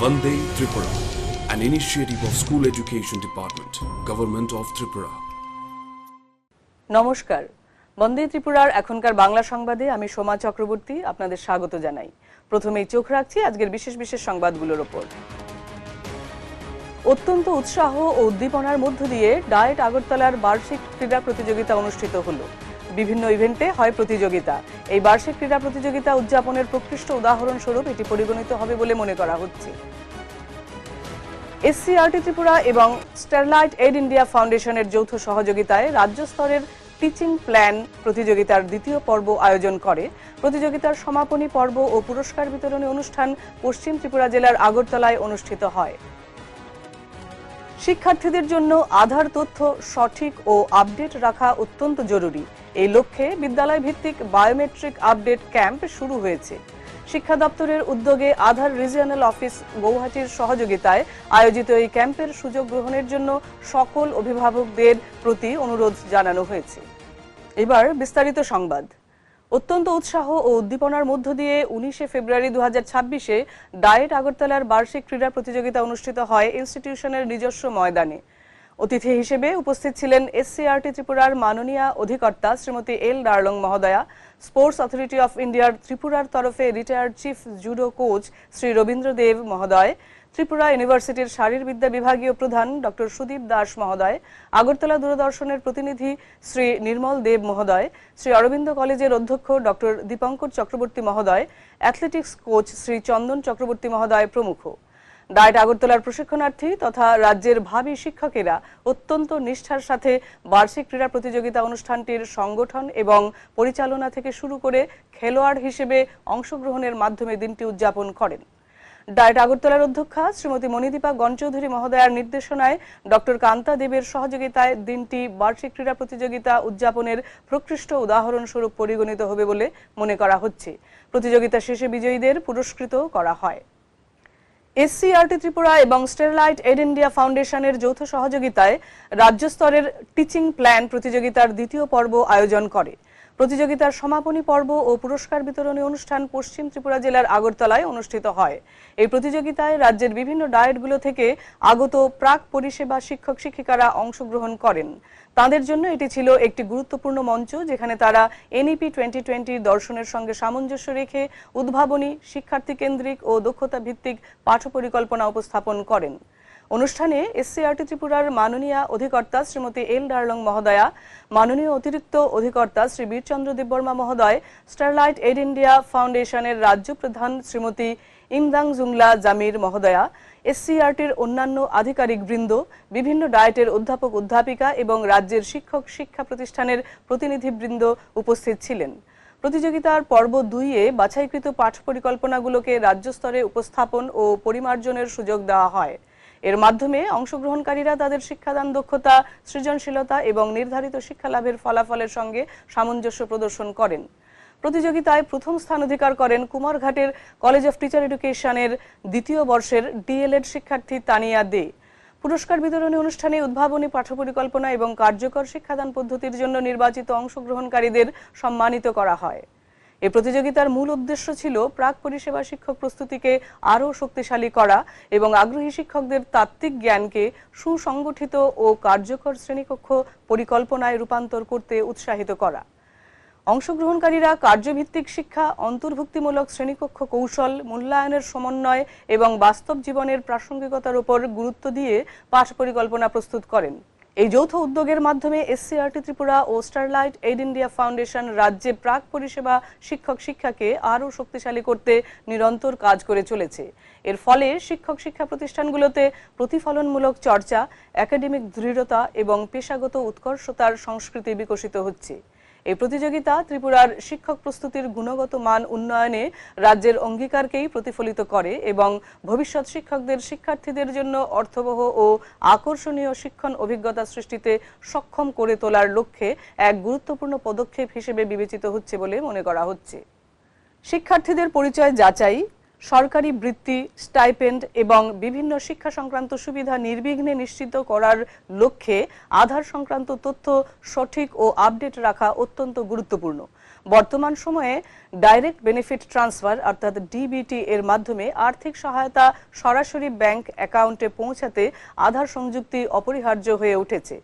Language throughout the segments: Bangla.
Vande Tripura, an initiative of School Education Department, Government of Tripura. নমস্কার, বন্দে ত্রিপুরার এখনকার বাংলা সংবাদে আমি সোমা চক্রবর্তী আপনাদের স্বাগত জানাই। প্রথমেই চোখ রাখছি আজকের বিশেষ বিশেষ সংবাদগুলোর উপর। অত্যন্ত উৎসাহ ও উদ্দীপনার মধ্য দিয়ে ডায়েট আগরতলার বার্ষিক ক্রীড়া প্রতিযোগিতা অনুষ্ঠিত হলো। বিভিন্ন ইভেন্টে হয় প্রতিযোগিতা। এই বার্ষিক ক্রীড়া প্রতিযোগিতা উদযাপনের প্রকৃষ্ট উদাহরণ স্বরূপ এটি পরিগণিত হবে বলে মনে করা হচ্ছে। এসসিআরটি ত্রিপুরা এবং স্টারলাইট এড ইন্ডিয়া ফাউন্ডেশনের যৌথ সহযোগিতায় রাজ্য স্তরের টিচিং প্ল্যান প্রতিযোগিতার দ্বিতীয় পর্ব আয়োজন করে। প্রতিযোগিতার সমাপনী পর্ব ও পুরস্কার বিতরণী অনুষ্ঠান পশ্চিম ত্রিপুরা জেলার আগরতলায় অনুষ্ঠিত হয়। শিক্ষার্থীদের জন্য আধার তথ্য সঠিক ও আপডেট রাখা অত্যন্ত জরুরি। এই লক্ষ্যে বিদ্যালয় ভিত্তিক বায়োমেট্রিক আপডেট ক্যাম্প শুরু হয়েছে। শিক্ষা দপ্তরের উদ্যোগে আধার রিজিয়নাল অফিস গৌহাটির সহযোগিতায় আয়োজিত এই ক্যাম্পের সুযোগ গ্রহণের জন্য সকল অভিভাবকদের প্রতি অনুরোধ জানানো হয়েছে। এবার বিস্তারিত সংবাদ। অত্যন্ত উৎসাহ ও উদ্দীপনার মধ্য দিয়ে 19 ফেব্রুয়ারি 2026-এ ডায়েট আগরতলার বার্ষিক ক্রীড়া প্রতিযোগিতা অনুষ্ঠিত হয় ইনস্টিটিউশনের নিজস্ব ময়দানে। অতিথি হিসেবে উপস্থিত ছিলেন এসসিআরটি ত্রিপুরার মাননীয় অধিকর্তা শ্রীমতী এল ডার্লং মহোদয়া, স্পোর্টস অথরিটি অফ ইন্ডিয়ার ত্রিপুরার তরফে retired chief judo coach Shri Rabindra Deb মহোদয়, ত্রিপুরা ইউনিভার্সিটির শারীরবিদ্যা বিভাগীয় প্রধান ডক্টর সুদীপ দাস মহোদয়, আগরতলা দূরদর্শনের প্রতিনিধি শ্রী নির্মল দেব মহোদয়, শ্রী অরবিন্দ কলেজের অধ্যক্ষ ডক্টর দীপঙ্কর চক্রবর্তী মহোদয়, অ্যাথলেটিক্স কোচ শ্রী চন্দন চক্রবর্তী মহোদয় প্রমুখ। ডায়েট আগরতলার প্রশিক্ষণার্থী তথা রাজ্যের ভাবী শিক্ষকেরা অত্যন্ত নিষ্ঠার সাথে বার্ষিক ক্রীড়া প্রতিযোগিতা অনুষ্ঠানটির সংগঠন এবং পরিচালনা থেকে শুরু করে খেলোয়াড় হিসেবে অংশগ্রহণের মাধ্যমে দিনটি উদযাপন করেন। ডায়েট আগরতলার অধ্যক্ষা শ্রীমতী মণিদীপা গণচৌধুরী মহোদয়ার নির্দেশনায় ডক্টর কান্তা দেবের সহযোগিতায় দিনটি বার্ষিক ক্রীড়া প্রতিযোগিতা উদযাপনের প্রকৃষ্ট উদাহরণ স্বরূপ পরিগণিত হবে বলে মনে করা হচ্ছে। প্রতিযোগিতা শেষে বিজয়ীদের পুরস্কৃত করা হয়। এসসিআরটি ত্রিপুরা এবং স্টারলাইট এড ইন্ডিয়া ফাউন্ডেশনের যৌথ সহযোগিতায় রাজ্য স্তরের টিচিং প্ল্যান প্রতিযোগিতার দ্বিতীয় পর্ব আয়োজন করে। প্রতিযোগিতার সমাপনী পর্ব ও পুরস্কার বিতরণী অনুষ্ঠান পশ্চিম ত্রিপুরা জেলার আগরতলায় অনুষ্ঠিত হয়। এই প্রতিযোগিতায় রাজ্যের বিভিন্ন ডায়েটগুলো থেকে আগত প্রাক পরিষেবা শিক্ষক শিক্ষিকারা অংশগ্রহণ করেন। তাদের জন্য এটি ছিল একটি গুরুত্বপূর্ণ মঞ্চ, যেখানে তারা এনইপি 2020 দর্শনের সঙ্গে সামঞ্জস্য রেখে উদ্ভাবনী, শিক্ষার্থী কেন্দ্রিক ও দক্ষতা ভিত্তিক পাঠ পরিকল্পনা উপস্থাপন করেন। অনুষ্ঠানে এসসিআরটি ত্রিপুরার মাননীয় অধিকর্তা শ্রীমতী এল ডার্লং মহোদয়া, মাননীয় অতিরিক্ত অধিকর্তা শ্রী বীরচন্দ্র দেববর্মা মহোদয়, স্টারলাইট এড ইন্ডিয়া ফাউন্ডেশনের রাজ্য প্রধান শ্রীমতী ইমদাং জুংলা জামির মহোদয়া, এসসিআরটির অন্যান্য আধিকারিক বৃন্দ, বিভিন্ন ডায়েটের অধ্যাপক অধ্যাপিকা এবং রাজ্যের শিক্ষক শিক্ষা প্রতিষ্ঠানের প্রতিনিধিবৃন্দ উপস্থিত ছিলেন। প্রতিযোগিতার পর্ব 2-এ বাছাইকৃত পাঠ পরিকল্পনাগুলোকে রাজ্য স্তরে উপস্থাপন ও পরিমার্জনের সুযোগ দেওয়া হয়। এর মাধ্যমে অংশগ্রহণকারীরা তাদের শিক্ষাদান দক্ষতা, সৃজনশীলতা এবং নির্ধারিত শিক্ষা লাভের ফলাফলের সঙ্গে সামঞ্জস্য প্রদর্শন করেন। প্রতিযোগিতায় প্রথম স্থান অধিকার করেন কুমারঘাটের কলেজ অফ টিচার এডুকেশনের দ্বিতীয় বর্ষের ডিএলএড শিক্ষার্থী তানিয়া দে। পুরস্কার বিতরণী অনুষ্ঠানে উদ্ভাবনী পাঠ পরিকল্পনা এবং কার্যকর শিক্ষাদান পদ্ধতির জন্য নির্বাচিত অংশগ্রহণকারীদের সম্মানিত করা হয়। এই প্রতিযোগিতার মূল উদ্দেশ্য ছিল প্রাক পরিষেবা শিক্ষক প্রস্তুতিকে আরও শক্তিশালী করা এবং আগ্রহী শিক্ষকদের তাত্ত্বিক জ্ঞানকে সুসংগঠিত ও কার্যকর শ্রেণীকক্ষ পরিকল্পনায় রূপান্তর করতে উৎসাহিত করা। অংশগ্রহণকারীরা কার্যভিত্তিক শিক্ষা, অন্তর্ভুক্তিমূলক শ্রেণীকক্ষ কৌশল, মূল্যায়নের সমন্বয় এবং বাস্তব জীবনের প্রাসঙ্গিকতার উপর গুরুত্ব দিয়ে পাঠ পরিকল্পনা প্রস্তুত করেন। এই যৌথ উদ্যোগের মাধ্যমে এসসিআরটি ত্রিপুরা ও স্টারলাইট এড ইন্ডিয়া ফাউন্ডেশন রাজ্যে প্রাক পরিষেবা শিক্ষক শিক্ষাকে আরও শক্তিশালী করতে নিরন্তর কাজ করে চলেছে। এর ফলে শিক্ষক শিক্ষা প্রতিষ্ঠানগুলোতে প্রতিফলনমূলক চর্চা, একাডেমিক দৃঢ়তা এবং পেশাগত উৎকর্ষতার সংস্কৃতি বিকশিত হচ্ছে। এই প্রতিযোগিতা ত্রিপুরার শিক্ষক প্রস্তুতির গুণগত মান উন্নয়নে রাজ্যের অঙ্গীকারকেই প্রতিফলিত করে এবং ভবিষ্যৎ শিক্ষকদের শিক্ষার্থীদের জন্য অর্থবহ ও আকর্ষণীয় শিক্ষণ অভিজ্ঞতা সৃষ্টিতে সক্ষম করে তোলার লক্ষ্যে এক গুরুত্বপূর্ণ পদক্ষেপ হিসেবে বিবেচিত হচ্ছে বলে মনে করা হচ্ছে। শিক্ষার্থীদের পরিচয় যাচাই, সরকারি বৃত্তি, স্টাইপেন্ড এবং বিভিন্ন শিক্ষা সংক্রান্ত সুবিধা নির্বিঘ্নে নিশ্চিত করার লক্ষ্যে আধার সংক্রান্ত তথ্য সঠিক ও আপডেট রাখা অত্যন্ত গুরুত্বপূর্ণ। বর্তমান সময়ে ডাইরেক্ট বেনিফিট ট্রান্সফার অর্থাৎ ডিবিটি এর মাধ্যমে আর্থিক সহায়তা সরাসরি ব্যাংক অ্যাকাউন্টে পৌঁছাতে আধার সংযুক্তি অপরিহার্য হয়ে উঠেছে।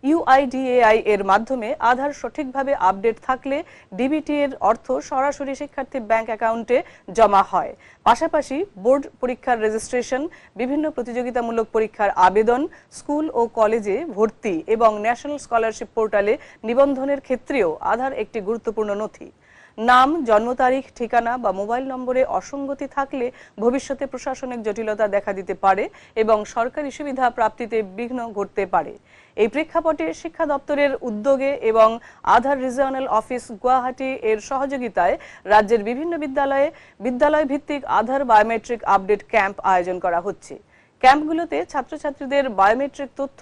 ইউআইডিএআই এর মাধ্যমে আধার সঠিকভাবে আপডেট থাকলে ডিবিটি এর অর্থ সরাসরি শিক্ষার্থীর ব্যাংক অ্যাকাউন্টে জমা হয়। পাশাপাশি বোর্ড পরীক্ষার রেজিস্ট্রেশন, বিভিন্ন প্রতিযোগিতামূলক পরীক্ষার আবেদন, স্কুল ও কলেজে ভর্তি এবং ন্যাশনাল স্কলারশিপ পোর্টালে নিবন্ধনের ক্ষেত্রেও আধার একটি গুরুত্বপূর্ণ নথি। নাম, জন্ম তারিখ, ঠিকানা বা মোবাইল নম্বরে অসঙ্গতি থাকলে ভবিষ্যতে প্রশাসনিক জটিলতা দেখা দিতে পারে এবং সরকারি সুবিধা প্রাপ্তিতে বিঘ্ন ঘটতে পারে। এই প্রেক্ষাপটে শিক্ষা দপ্তরের উদ্যোগে এবং আধার রিজিওনাল অফিস গুয়াহাটি এর সহযোগিতায় রাজ্যের বিভিন্ন বিদ্যালয় ভিত্তিক আধার বায়োমেট্রিক আপডেট ক্যাম্প আয়োজন করা হচ্ছে। ক্যাম্পগুলোতে ছাত্রছাত্রীদের বায়োমেট্রিক তথ্য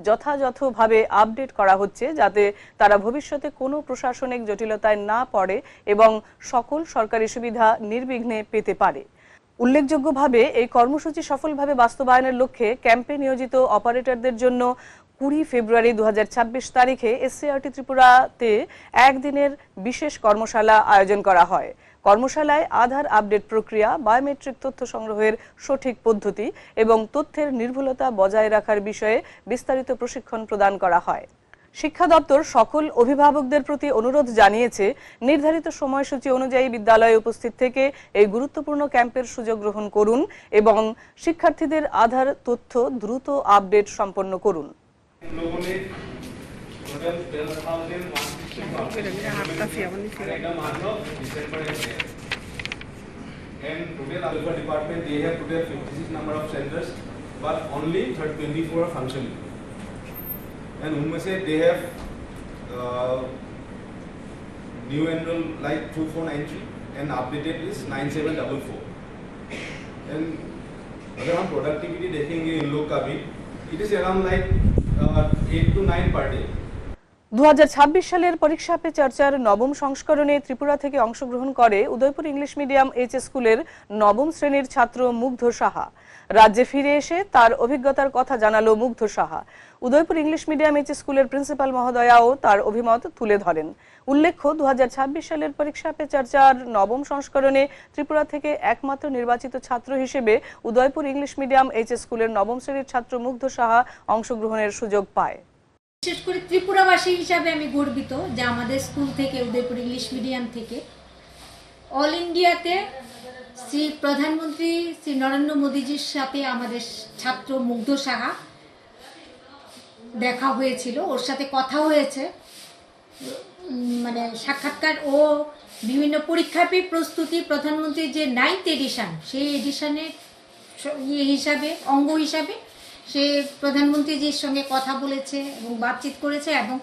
যথাযথভাবে আপডেট করা হচ্ছে যাতে তারা ভবিষ্যতে কোনো প্রশাসনিক জটিলতায় না পড়ে এবং সকল সরকারি সুবিধা নির্বিঘ্নে পেতে পারে। উল্লেখযোগ্যভাবে এই কর্মসূচি সফলভাবে বাস্তবায়নের লক্ষ্যে ক্যাম্পে নিয়োজিত অপারেটরদের জন্য 20 ফেব্রুয়ারি 2026 তারিখে এসসিআরটি ত্রিপুরাতে একদিনের বিশেষ কর্মশালা আয়োজন করা হয়। কর্মশালায় আধার আপডেট প্রক্রিয়া, বায়োমেট্রিক তথ্য সংগ্রহের সঠিক পদ্ধতি এবং তথ্যের নির্ভুলতা বজায় রাখার বিষয়ে বিস্তারিত প্রশিক্ষণ প্রদান করা হয়। শিক্ষা দপ্তর সকল অভিভাবকদের প্রতি অনুরোধ জানিয়েছে নির্ধারিত সময়সূচি অনুযায়ী বিদ্যালয়ে উপস্থিত থেকে এই গুরুত্বপূর্ণ ক্যাম্পের সুযোগ গ্রহণ করুন এবং শিক্ষার্থীদের আধার তথ্য দ্রুত আপডেট সম্পন্ন করুন। And today Alpha department they have today 56 number of centers, but only 24 are functioning. And उनमें से they have new enroll like 2493 and updated is 9744. And अगर हम productivity देखेंगे इन लोग का भी, it is around like 8 to 9 per day. 2026 সালের পরীক্ষা পে চর্চার নবম সংস্করণে ত্রিপুরা থেকে অংশগ্রহণ করে উদয়পুর ইংলিশ মিডিয়াম এইচএস স্কুলের নবম শ্রেণীর ছাত্র মুগ্ধ সাহা। রাজ্যে ফিরে এসে তার অভিজ্ঞতার কথা জানালো মুগ্ধ Saha. Udaipur English medium HS স্কুলের প্রিন্সিপাল মহোদয়াও তার অভিমত তুলে ধরেন। উল্লেখ্য 2026 সালের পরীক্ষা পে চর্চার নবম সংস্করণে ত্রিপুরা থেকে একমাত্র নির্বাচিত ছাত্র হিসেবে উদয়পুর ইংলিশ মিডিয়াম এইচএস স্কুলের নবম শ্রেণীর ছাত্র মুগ্ধ সাহা অংশগ্রহণের সুযোগ পায়। বিশেষ করে ত্রিপুরাবাসী হিসাবে আমি গর্বিত যে আমাদের স্কুল থেকে উদয়পুর ইংলিশ মিডিয়াম থেকে অল ইন্ডিয়াতে শ্রী প্রধানমন্ত্রী শ্রী নরেন্দ্র মোদীজির সাথে আমাদের ছাত্র মুগ্ধ সাহা দেখা হয়েছিল, ওর সাথে কথা হয়েছে, মানে সাক্ষাৎকার ও বিভিন্ন পরীক্ষাপে প্রস্তুতি প্রধানমন্ত্রীর যে 9th এডিশন সেই এডিশনের হিসাবে অঙ্গ হিসাবে সে প্রধানমন্ত্রীজির সঙ্গে কথা বলেছে এবং বাতচিত করেছে এবং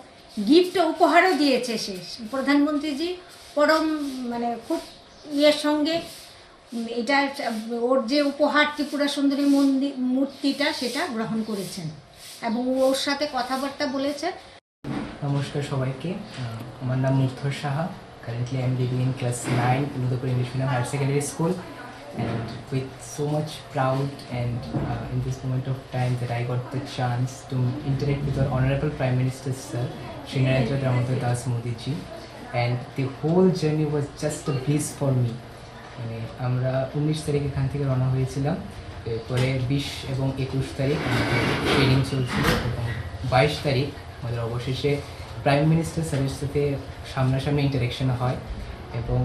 গিফট উপহারও দিয়েছে। সে প্রধানমন্ত্রীজি পরম মানে খুব ইয়ের সঙ্গে এটা ওর যে উপহার ত্রিপুরা সুন্দরী মূর্তিটা সেটা গ্রহণ করেছেন এবং ওর সাথে কথাবার্তা বলেছে। নমস্কার সবাইকে, আমার নাম মুগ্ধ Saha. Currently I am living in class 9 in Udaypur English Medium Higher Secondary School, and with so much proud and in this moment of time that I got the chance to interact with our Honorable Prime Minister Sir Shri Narendra Damodar Das Modi ji, and the whole journey was just a bliss for me. মানে আমরা 19 তারিখ এখান থেকে রওনা হয়েছিলাম, এরপরে 20 এবং 21 তারিখ আমাদের ট্রেনিং চলছিল এবং 22 তারিখ আমাদের অবশেষে প্রাইম মিনিস্টার স্যারের সাথে সামনাসামনি ইন্টারেকশন হয়। এবং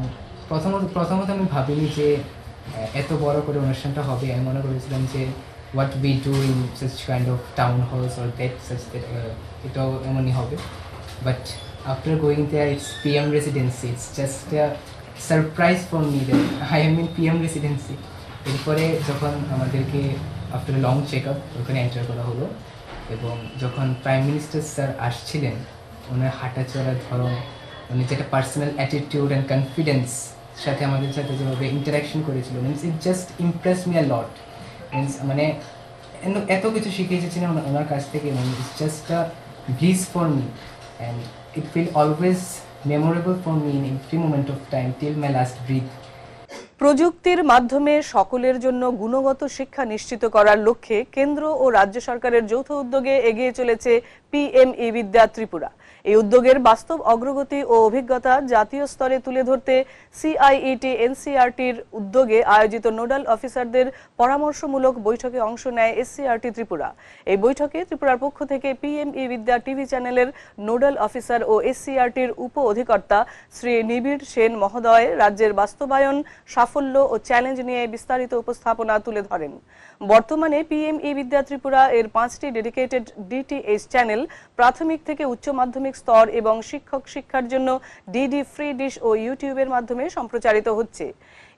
প্রথমত আমি ভাবিনি যে এত বড় করে অনুষ্ঠানটা হবে। আমি মনে করেছিলাম যে what we do in such kind of town halls or that such that এটাও এমনই হবে। But after going there it's PM residency, it's just surprise for me that I am in PM residency. এরপরে যখন আমাদেরকে আফটার লং চেক আপ ওখানে এন্টার করা হলো এবং যখন প্রাইম মিনিস্টার স্যার আসছিলেন, ওনার হাঁটা চলার ধরন, উনি যেটা পার্সোনাল অ্যাটিটিউড অ্যান্ড কনফিডেন্স সাথে আমাদের সাথে যেভাবে ইন্টারাকশন করেছিল, means it just impress me a lot. Means মানে এত কিছু শিখে এসেছিলাম ওনার কাছ থেকে, it's just a bliss for me and it feel always memorable for me in every moment of time till my last breath. প্রযুক্তির মাধ্যমে সকলের জন্য গুণগত শিক্ষা নিশ্চিত করার লক্ষ্যে কেন্দ্র ও রাজ্য সরকারের যৌথ উদ্যোগে এগিয়ে চলেছে পিএমই বিদ্যা ত্রিপুরা। এই উদ্যোগের বাস্তব অগ্রগতি ও অভিজ্ঞতা জাতীয় স্তরে তুলে ধরতে সিআইইটি এনসিইআরটির উদ্যোগে আয়োজিত নোডাল অফিসারদের পরামর্শমূলক বৈঠকে অংশ নেয় এসসিইআরটি ত্রিপুরা। এই বৈঠকে ত্রিপুরার পক্ষ থেকে পিএমই বিদ্যা টিভি চ্যানেলের নোডাল অফিসার ও এসসিইআরটির উপ অধিকর্তা শ্রী নিবিড় সেন মহোদয় রাজ্যের বাস্তবায়ন, সাফল্য ও চ্যালেঞ্জ নিয়ে বিস্তারিত উপস্থাপনা তুলে ধরেন। বর্তমানে পিএমই বিদ্যা ত্রিপুরা এর 5টি ডেডিকেটেড ডিটিএইচ চ্যানেল প্রাথমিক থেকে উচ্চ মাধ্যমিক স্তর এবং শিক্ষক শিক্ষার জন্য ডিডি ফ্রি ডিশ ও ইউটিউবের মাধ্যমে সম্প্রচারিত হচ্ছে।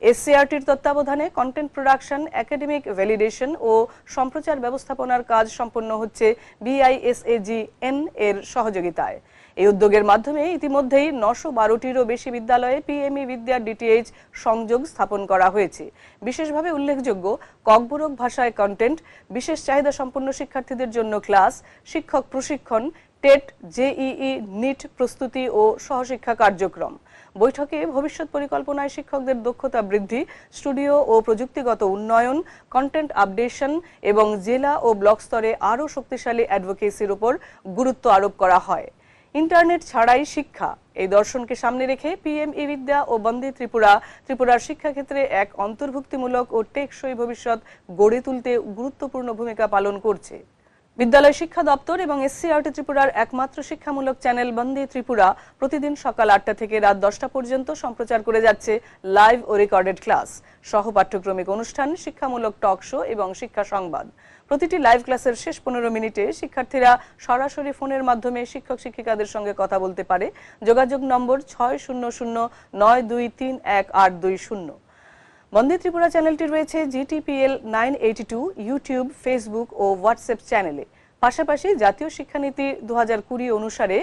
এসসিইআরটির তত্ত্বাবধানে কন্টেন্ট প্রোডাকশন, একাডেমিক ভ্যালিডেশন ও সম্প্রচার ব্যবস্থাপনার কাজ সম্পন্ন হচ্ছে বিআইএসএজিএন এর সহযোগিতায়। এই উদ্যোগের মাধ্যমে ইতিমধ্যেই 912টিরও বেশি বিদ্যালয়ে পিএমই বিদ্যা ডিটিএইচ সংযোগ স্থাপন করা হয়েছে। বিশেষভাবে উল্লেখযোগ্য, ককবরক ভাষায় কন্টেন্ট, বিশেষ চাহিদা সম্পন্ন শিক্ষার্থীদের জন্য ক্লাস, শিক্ষক প্রশিক্ষণ, টেট, জেইই, নিট প্রস্তুতি ও সহশিক্ষা কার্যক্রম। বৈঠকে ভবিষ্যৎ পরিকল্পনায় শিক্ষকদের দক্ষতা বৃদ্ধি, স্টুডিও ও প্রযুক্তিগত উন্নয়ন, কন্টেন্ট আপডেশন এবং জেলা ও ব্লক স্তরে আরও শক্তিশালী অ্যাডভোকেসির উপর গুরুত্ব আরোপ করা হয়। ইন্টারনেট ছাড়াই শিক্ষা, এই দর্শনকে সামনে রেখে পিএমই বিদ্যা ও বন্দে ত্রিপুরা ত্রিপুরার শিক্ষাক্ষেত্রে এক অন্তর্ভুক্তিমূলক ও টেকসই ভবিষ্যৎ গড়ে তুলতে গুরুত্বপূর্ণ ভূমিকা পালন করছে। বিদ্যালয় শিক্ষা দপ্তর এবং এসসিইআরটি ত্রিপুরার একমাত্র শিক্ষামূলক চ্যানেল বন্দে ত্রিপুরা প্রতিদিন সকাল 8টা থেকে রাত 10টা পর্যন্ত সম্প্রচার করে যাচ্ছে লাইভ ও রেকর্ডেড ক্লাস, সহ পাঠ্যক্রমিক অনুষ্ঠান, শিক্ষামূলক টক শো এবং শিক্ষা সংবাদ। প্রতিটি লাইভ ক্লাসের শেষ 15 মিনিটে শিক্ষার্থীরা সরাসরি ফোনের মাধ্যমে শিক্ষক শিক্ষিকাদের সঙ্গে কথা বলতে পারে। যোগাযোগ নম্বর 6009231820। বন্দে ত্রিপুরা চ্যানেলটি রয়েছে GTPL 982 ইউটিউব, ফেসবুক ও হোয়াটসঅ্যাপ চ্যানেলে। পাশাপাশি জাতীয় শিক্ষানীতি 2020 অনুসারে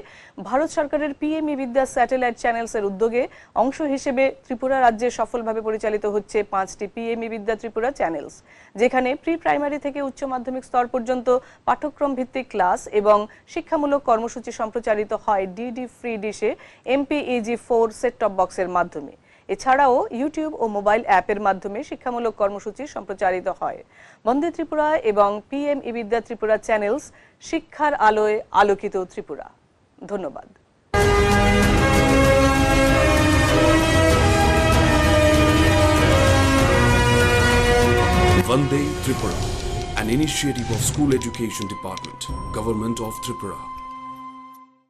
ভারত সরকারের পিএমই বিদ্যা স্যাটেলাইট চ্যানেলসের উদ্যোগে অংশ হিসেবে ত্রিপুরা রাজ্যে সফলভাবে পরিচালিত হচ্ছে 5টি পিএমই বিদ্যা ত্রিপুরা চ্যানেলস, যেখানে প্রি প্রাইমারি থেকে উচ্চ মাধ্যমিক স্তর পর্যন্ত পাঠ্যক্রম ভিত্তিক ক্লাস এবং শিক্ষামূলক কর্মসূচি সম্প্রচারিত হয় ডিডি ফ্রি ডিশে MPEG-4 সেট টপ বক্সের মাধ্যমে। এছাড়াও ইউটিউব ও মোবাইল অ্যাপের মাধ্যমে শিক্ষামূলক কর্মসূচি সম্প্রচারিত হয়। বন্দে ত্রিপুরা এবং পিএমই বিদ্যা ত্রিপুরা চ্যানেলস, শিক্ষার আলোয় আলোকিত ত্রিপুরা। ধন্যবাদ। Vande Tripura, an initiative of School Education Department, Government of Tripura.